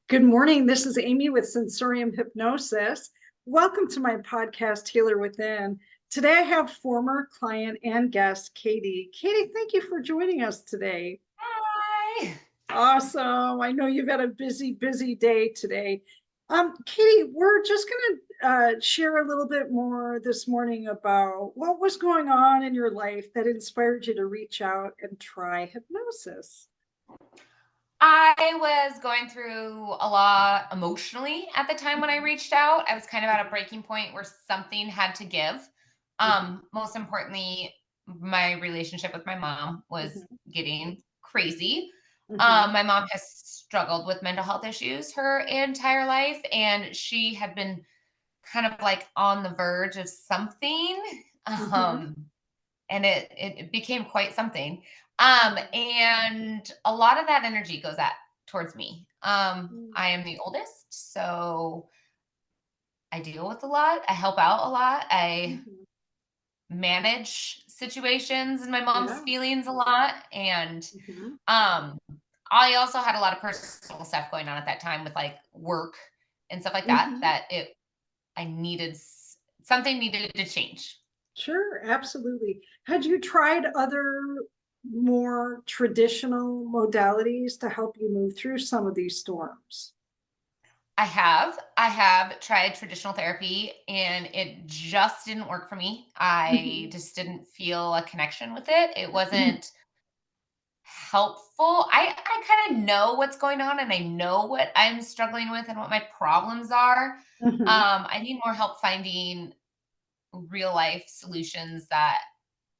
Good morning. This is Amy with Sensorium Hypnosis. Welcome to my podcast, Healer Within. Today I have former client and guest, Katie. Katie, thank you for joining us today. Hi. Awesome. I know you've had a busy day today. Katie, we're just going to share a little bit more this morning about what was going on in your life that inspired you to reach out and try hypnosis. I was going through a lot emotionally at the time when I reached out. I was kind of at a breaking point where something had to give. Most importantly, my relationship with my mom was getting crazy. My mom has struggled with mental health issues her entire life, and she had been kind of like on the verge of something. And it became quite something. And a lot of that energy goes at towards me. I am the oldest, so I deal with a lot. I help out a lot. I manage situations and my mom's Yeah. feelings a lot. And Mhm. um, I also had a lot of personal stuff going on at that time with like work and stuff like that. Mhm. I needed something needed to change. Sure, absolutely. Had you tried other more traditional modalities to help you move through some of these storms? I have tried traditional therapy and it just didn't work for me. I Mhm. just didn't feel a connection with it. It wasn't helpful. I kind of know what's going on and I know what I'm struggling with and what my problems are. Mhm. I need more help finding real life solutions that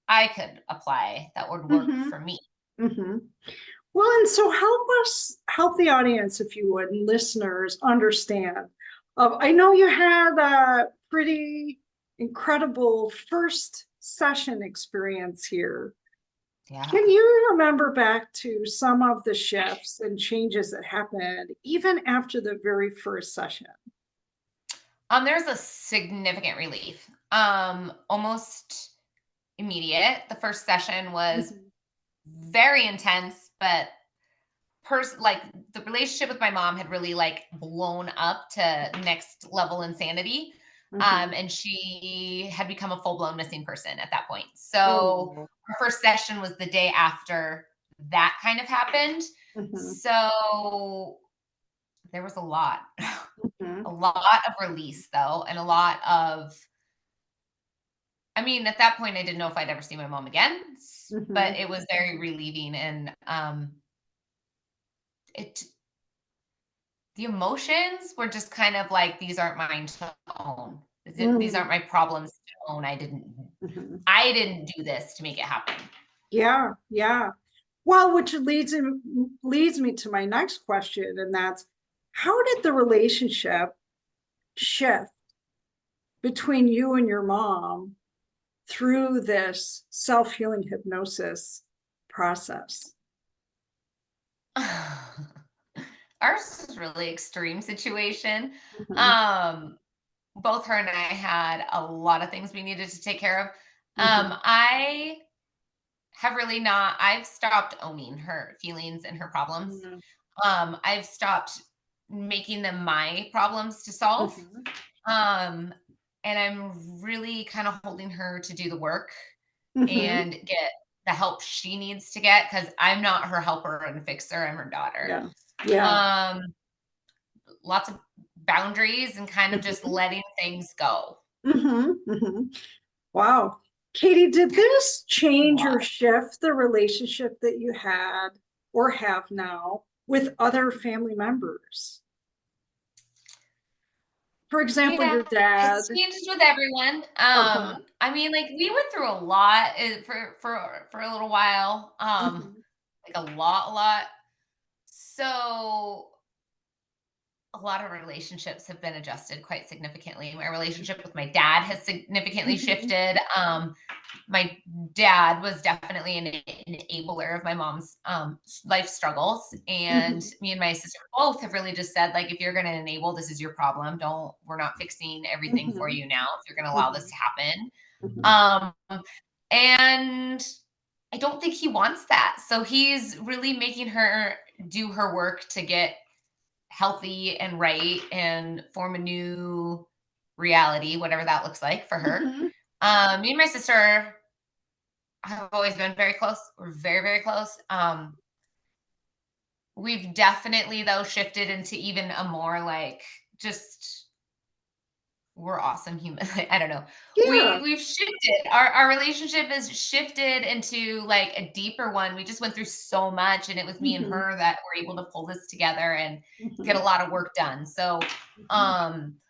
I could apply that would work Mhm. for me. Mhm. Well, and so help the audience, if you would, and listeners understand. I know you had a pretty incredible first session experience here. Yeah. Can you remember back to some of the shifts and changes that happened even after the very first session? There's a significant relief. Almost immediate. The first session was Mhm. very intense, but like the relationship with my mom had really like blown up to next level insanity. Mhm. And she had become a full-blown missing person at that point. So Oh. our first session was the day after that kind of happened. Mhm. So there was a lot, Mhm. a lot of release though, and a lot of, I mean, at that point I didn't know if I'd ever see my mom again, but Mhm. it was very relieving. And it the emotions were just kind of like, "These aren't mine to own. These Mm. aren't my problems to own. Mhm. I didn't do this to make it happen." Yeah, yeah. Well, which leads me to my next question, and that's how did the relationship shift between you and your mom through this self-healing hypnosis process? Ours was a really extreme situation. Mhm. Um, Both her and I had a lot of things we needed to take care of. Mhm. I have really not I've stopped owning her feelings and her problems. Mhm. I've stopped making them my problems to solve. Mhm. Um, and I'm really kind of holding her to do the work Mhm. and get the help she needs to get because I'm not her helper and fixer. I'm her daughter. Yeah. Yeah. Um, Lots of boundaries and kind of just Mhm. letting things go. Mhm. Mhm. Wow. Katie, did this A change or lot. shift the relationship that you had or have now with other family members? For example, Yeah, your dad. it's changed with everyone. Uh-huh. I mean, like we went through a lot for a little while. Mhm. Like a lot. So a lot of relationships have been adjusted quite significantly. My relationship with my dad has significantly Mhm. shifted. My dad was definitely an enabler of my mom's life struggles, and Mhm. me and my sister both have really just said like, if you're going to enable, this is your problem. Don't We're not fixing everything for Mhm. you now. If you're going to allow this Mhm. to happen, Mhm. um, and I don't think he wants that. So he's really making her do her work to get healthy and right and form a new reality, whatever that looks like for her. Mhm. Me and my sister have always been very close. We're very, very close. We've definitely though shifted into even a more like just we're awesome human. I don't know. Yeah. We've shifted. Our relationship has shifted into like a deeper one. We just went through so much, and it was me and Mhm. her that were able to pull this together and get a Mhm. lot of work done. So Mhm. um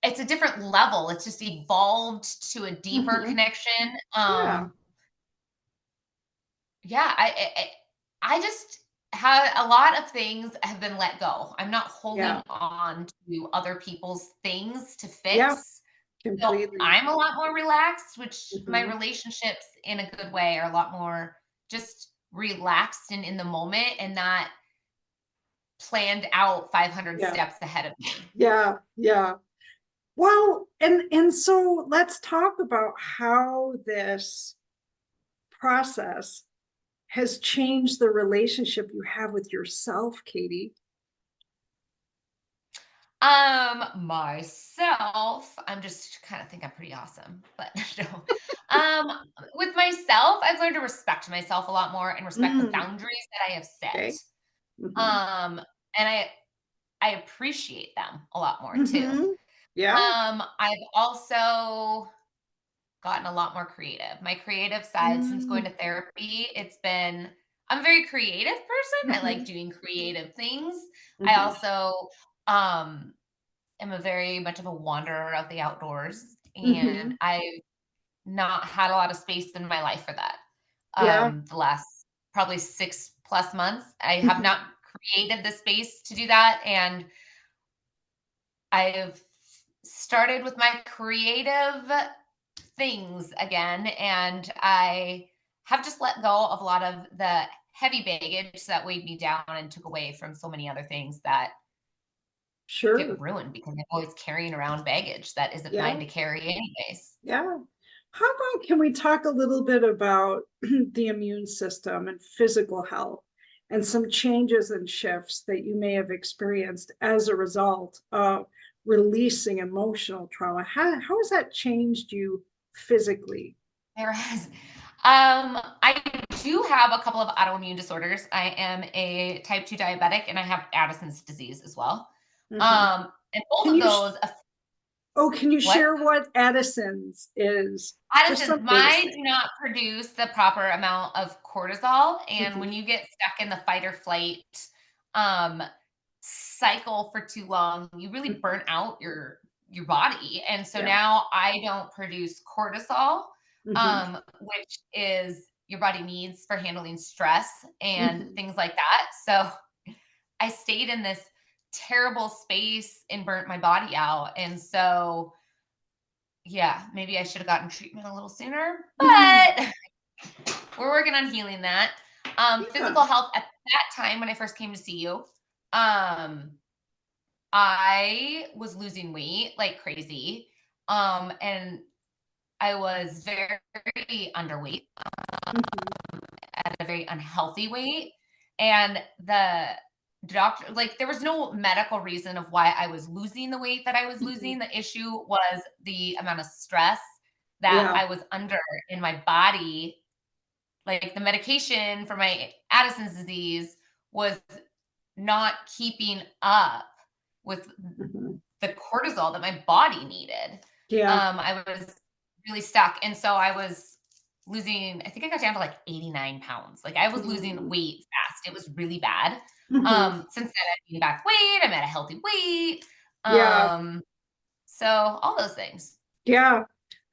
it's a different level. It's just evolved to a deeper Mhm. connection. Yeah. Yeah, I just have a lot of things have been let go. I'm not holding Yeah. on to other people's things to Yeah. fix. So Completely. I'm a lot more relaxed, which my Mhm. relationships in a good way are a lot more just relaxed and in the moment and not planned out 500 Yeah. steps ahead of me. Yeah. Yeah. Well, and so let's talk about how this process has changed the relationship you have with yourself, Katie. Myself, I'm just kind of think I'm pretty awesome, but no. Um, with myself, I've learned to respect myself a lot more and respect the Mm, boundaries that I have set. okay. Mhm. Um, and I appreciate them a lot more too. Mhm. Yeah. I've also gotten a lot more creative. My creative side since going Mm. to therapy, it's been I'm a very creative person. I like Mhm. doing creative things. I Mhm. also um am a very much of a wanderer of the outdoors, and Mhm. I've not had a lot of space in my life for that. Yeah. The last probably 6+ months, I have Mhm. not created the space to do that, and I've started with my creative things again, and I have just let go of a lot of the heavy baggage that weighed me down and took away from so many other things that get Sure. ruined because I'm always carrying around baggage that isn't mine Yeah. to carry anyways. Yeah. How about can we talk a little bit about the immune system and physical health and some changes and shifts that you may have experienced as a result of releasing emotional trauma? How has that changed you physically? There is. I do have a couple of autoimmune disorders. I am a type 2 diabetic and I have Addison's disease as well. Mhm. And both Can of you those, oh, can you what? share what Addison's is? Just Addison's, some mine basic. do not produce the proper amount of cortisol. And when Mhm. you get stuck in the fight or flight um, cycle for too long, you really Mhm. burn out your body. And so Yeah. now I don't produce cortisol, Mhm. which is your body needs for handling stress and Mhm. things like that. So I stayed in this terrible space and burnt my body out. And so yeah, maybe I should have gotten treatment a little sooner, Mhm. but we're working on healing that. Yeah. Physical health at that time when I first came to see you, um, I was losing weight like crazy. And I was very underweight Mhm. at a very unhealthy weight. And the doctor, like, there was no medical reason of why I was losing the weight that I was Mhm. losing. The issue was the amount of stress that Yeah. I was under in my body. Like the medication for my Addison's disease was not keeping up with Mhm. the cortisol that my body needed. Yeah. I was really stuck. And so I was losing, I think I got down to like 89 pounds. Like I was losing Mm. weight fast. It was really bad. Mhm. Since then I've gained back weight. I'm at a healthy weight. Yeah. So all those things. Yeah.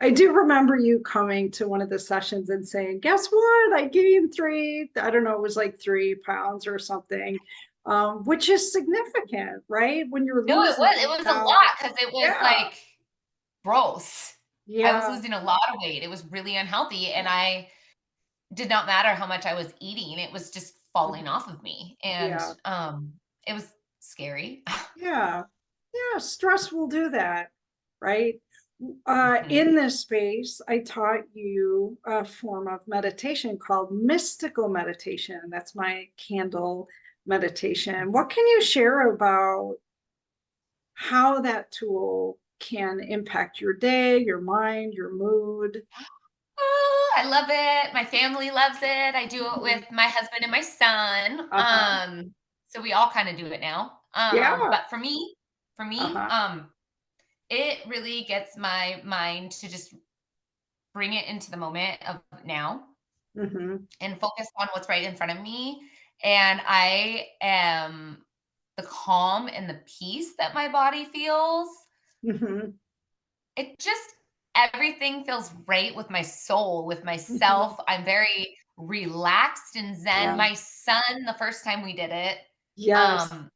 I do remember you coming to one of the sessions and saying, "Guess what? I gained I don't know, it was like 3 pounds or something," which is significant, right? When you're No, it losing was a now. lot because it was Yeah. like gross. I was Yeah. losing a lot of weight. It was really unhealthy, and Yeah. I did not matter how much I was eating, it was just falling Mhm. off of me, and, Yeah. it was scary. Yeah. Yeah. Stress will do that, right? Mhm. In this space, I taught you a form of meditation called mystical meditation. That's my candle meditation. What can you share about how that tool can impact your day, your mind, your mood? Oh, I love it. My family loves it. I do it with Mhm. my husband and my son. Uh-huh. So we all kind of do it now. Yeah. But for me, Uh-huh. it really gets my mind to just bring it into the moment of now Mm-hmm. and focus on what's right in front of me. And I am the calm and the peace that my body feels. Mm-hmm. It just everything feels right with my soul, with Mm-hmm. myself. I'm very relaxed and zen. Yeah. My son, the first time we did it, Yes. um,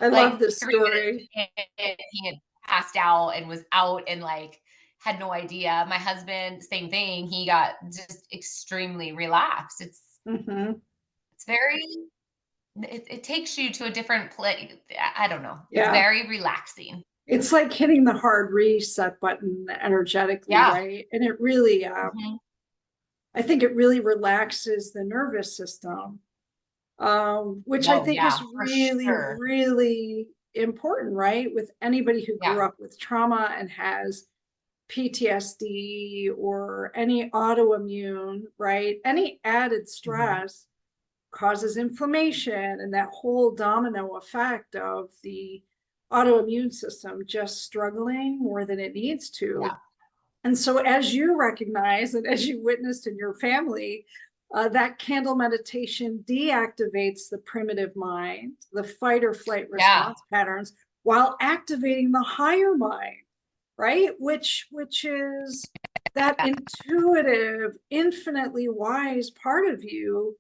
I love like this 3 minutes story. in, he had passed out and was out and like had no idea. My husband, same thing. He got just extremely relaxed. Mm-hmm. It's very it takes you to a different place. I don't know. It's Yeah. very relaxing. It's like hitting the hard reset button energetically, Yeah. right? And it really, Mhm. I think it really relaxes the nervous system, which I Whoa, think yeah, is for really, sure. really important, right? With anybody who Yeah. grew up with trauma and has PTSD or any autoimmune, right? Any added Mhm. stress causes inflammation and that whole domino effect of the autoimmune system just struggling more than it needs to. Yeah. And so, as you recognize and as you witnessed in your family, that candle meditation deactivates the primitive mind, the fight or flight Yeah. response patterns, while activating the higher mind, right? Which is that intuitive, infinitely wise part of you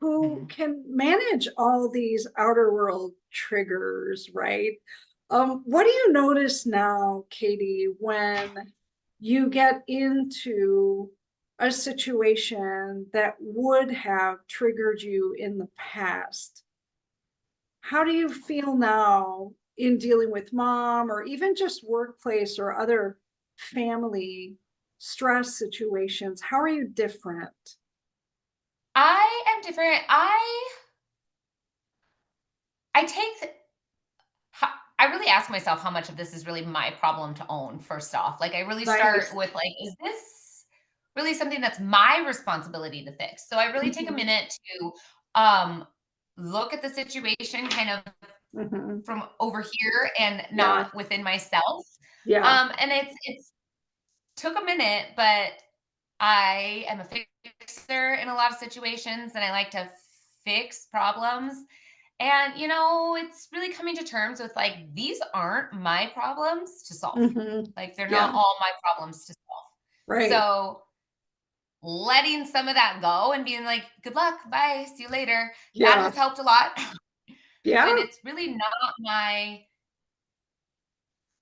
who Mhm. can manage all these outer world triggers, right? What do you notice now, Katie, when you get into a situation that would have triggered you in the past? How do you feel now in dealing with mom or even just workplace or other family stress situations? How are you different? I am different. I take ho I really ask myself how much of this is really my problem to own, first off. Like, I really start Nice. with, like, is this really something that's my responsibility to fix? So I really take a Hmm. minute to, um, look at the situation kind of Hmm. from over here and Yeah. not within myself. Yeah. And it's took a minute, but I am a fixer in a lot of situations and I like to fix problems. And, it's really coming to terms with like, these aren't my problems to solve. Hmm. Like, they're not Yeah. all my problems to solve. Right. So, letting some of that go and being like, good luck, bye, see you later, that Yeah. has helped a lot. Yeah. And it's really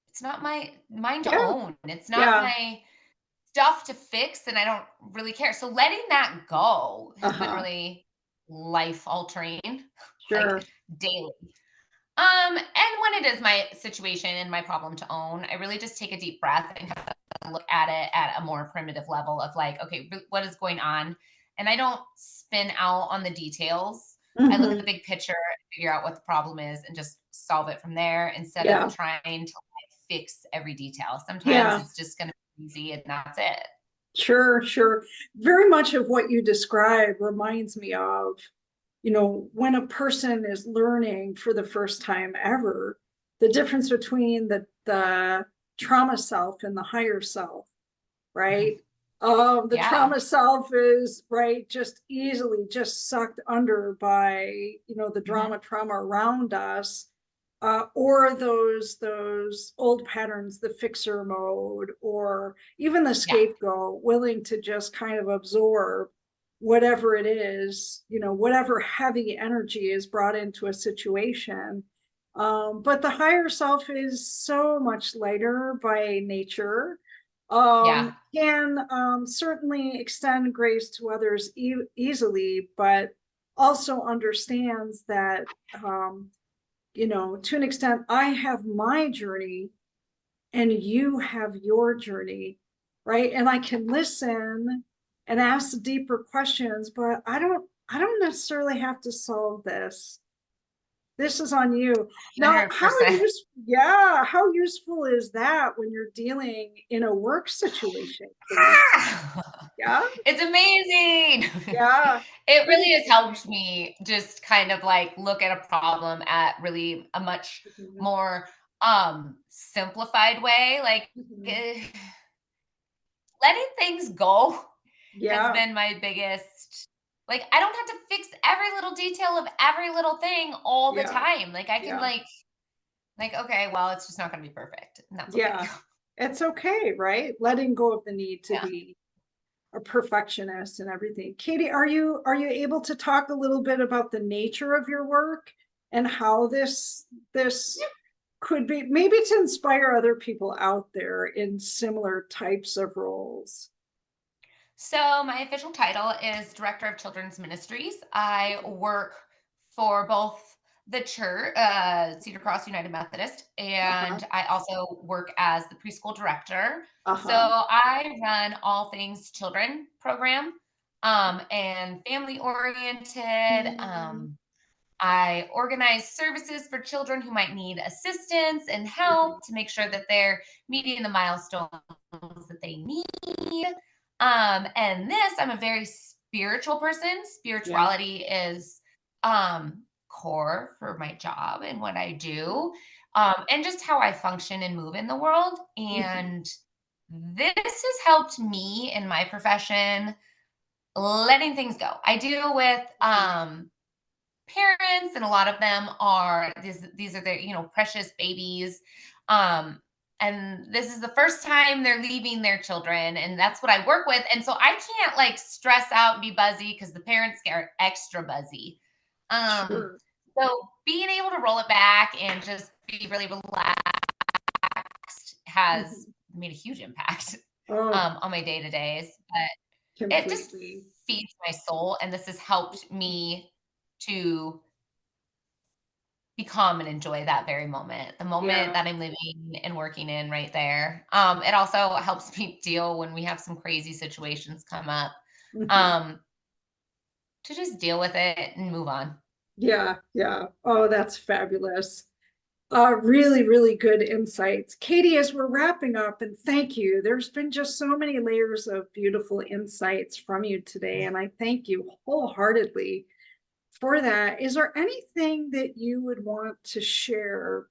it's not my mine to Yeah. own. It's not Yeah. my stuff to fix and I don't really care. So letting that go has been Uh-huh. really life altering, like Sure. daily. And when it is my situation and my problem to own, I really just take a deep breath and kind of look at it at a more primitive level of like, okay, what is going on? And I don't spin out on the details. I look at the Hmm. big picture, figure out what the problem is, and just solve it from there instead of Yeah. trying to like fix every detail. Sometimes Yeah. it's just going to be easy and that's it. Sure. Sure. Very much of what you describe reminds me of, when a person is learning for the first time ever, the difference between the trauma self and the higher self, right? The Yeah. trauma self is right, just easily just sucked under by the Hmm. trauma around us, or those old patterns, the fixer mode, or even the Yeah. scapegoat, willing to just kind of absorb whatever it is, whatever heavy energy is brought into a situation. But the higher self is so much lighter by nature, Yeah. can certainly extend grace to others easily, but also understands that, to an extent, I have my journey and you have your journey, right? And I can listen and ask the deeper questions, but I don't necessarily have to solve this. This is on you. Now, how 100%. yeah, how useful is that when you're dealing in a work situation, Katie? Ah! Yeah, It's amazing. yeah. It really has helped me just kind of like look at a problem at really a much Mhm, more simplified way. Like mhm. eh, letting things go has Yeah, been my biggest, like I don't have to fix every little detail of every little thing all the yeah, time. Like I can yeah, like okay, well, it's just not going to be perfect. And that's okay. yeah. It's okay, right? Letting go of the need to Yeah. be a perfectionist and everything. Katie, are you able to talk a little bit about the nature of your work and how this could be maybe to inspire other people out there in similar types of roles? So, my official title is Director of Children's Ministries. I work for both the church, Cedar Cross United Methodist, Uh-huh. and I also work as the preschool director. So, Uh-huh. I run all things children program and family oriented. Mm-hmm. I organize services for children who might need assistance and help to make sure that they're meeting the milestones that they need. And this, I'm a very spiritual person. Yeah. Spirituality is core for my job and what I do, and just how I function and move in the world. Mm-hmm. And this has helped me in my profession letting things go. I deal with parents, and a lot of them are these are their precious babies, um and this is the first time they're leaving their children, and that's what I work with, and so I can't like stress out and be buzzy because the parents get extra buzzy. um Sure. so being able to roll it back and just be really relaxed has Mhm. made a huge impact Oh, on my day to days, but it just completely. feeds my soul, and this has helped me to be calm and enjoy that very moment, the moment Yeah. that I'm living and working in right there. It also helps me deal when we have some crazy situations come up, Mhm. um, to just deal with it and move on. Yeah, yeah. Oh, that's fabulous. Really, really good insights. Katie, as we're wrapping up, and thank you. There's been just so many layers of beautiful insights from you today, and I thank you wholeheartedly for that. Is there anything that you would want to share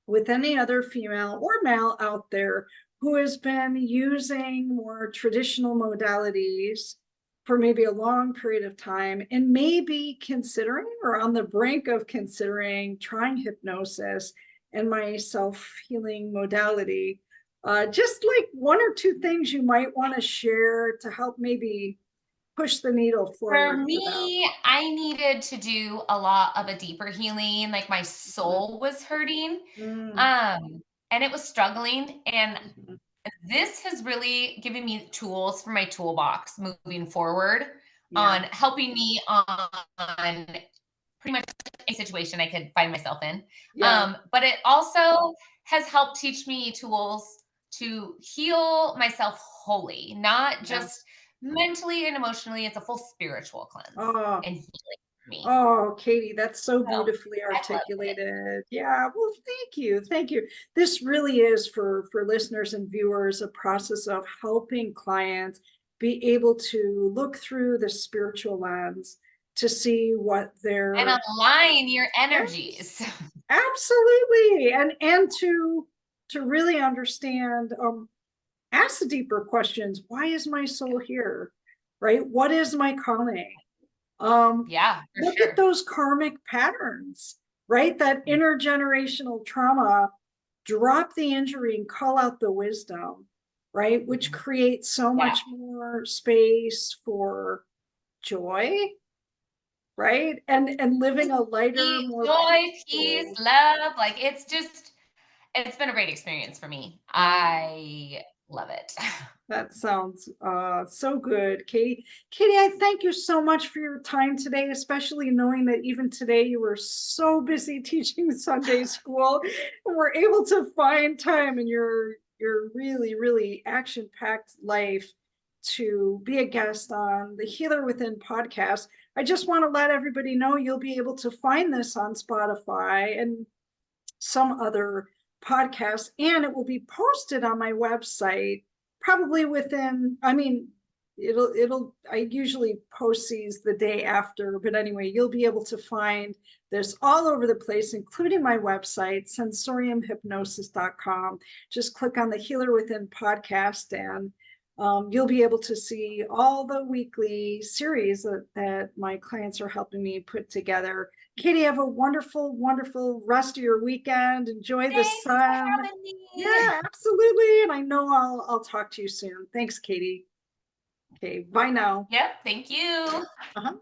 with any other female or male out there who has been using more traditional modalities for maybe a long period of time and maybe considering or on the brink of considering trying hypnosis and my self-healing modality? Just like one or two things you might want to share to help maybe push the needle For forward for them. me, I needed to do a lot of a deeper healing, like my Mhm. soul was hurting, Mm, um, and it was struggling, and mhm. this has really given me tools for my toolbox moving forward Yeah, on helping me on pretty much any situation I could find myself in. yeah, But it also has helped teach me tools to heal myself wholly, not yeah. just mentally and emotionally. It's a full spiritual cleanse Oh, and healing for me. oh, Katie, that's so So beautifully I love it. articulated. Yeah, well, thank you. Thank you. This really is for listeners and viewers a process of helping clients be able to look through the spiritual lens to see what And their align your yes, energies. absolutely. And to really understand ask the deeper questions. Why is my soul here? Right? What is my calling? um, Yeah, for Look at sure. those karmic patterns, right? That intergenerational trauma, drop the injury and call out the wisdom, right? Which Mhm. creates so Yeah. much more space for joy, right? And living a lighter, more Joy, peace, peaceful. love, like, it's been a great experience for me. Um, love it. That sounds so good, Katie. Katie, I thank you so much for your time today, especially knowing that even today you were so busy teaching Sunday school and were able to find time in your really, really action-packed life to be a guest on the Healer Within podcast. I just want to let everybody know you'll be able to find this on Spotify and some other podcasts, and it will be posted on my website probably within, I mean, I usually post these the day after, but anyway, you'll be able to find this all over the place, including my website, sensoriumhypnosis.com. Just click on the Healer Within podcast, and you'll be able to see all the weekly series that my clients are helping me put together. Katie, have a wonderful, wonderful rest of your weekend. Enjoy the Thanks for sun. having me. Yeah, absolutely. And I know I'll talk to you soon. Thanks, Katie. Okay, bye now. Yep, thank you. Uh-huh.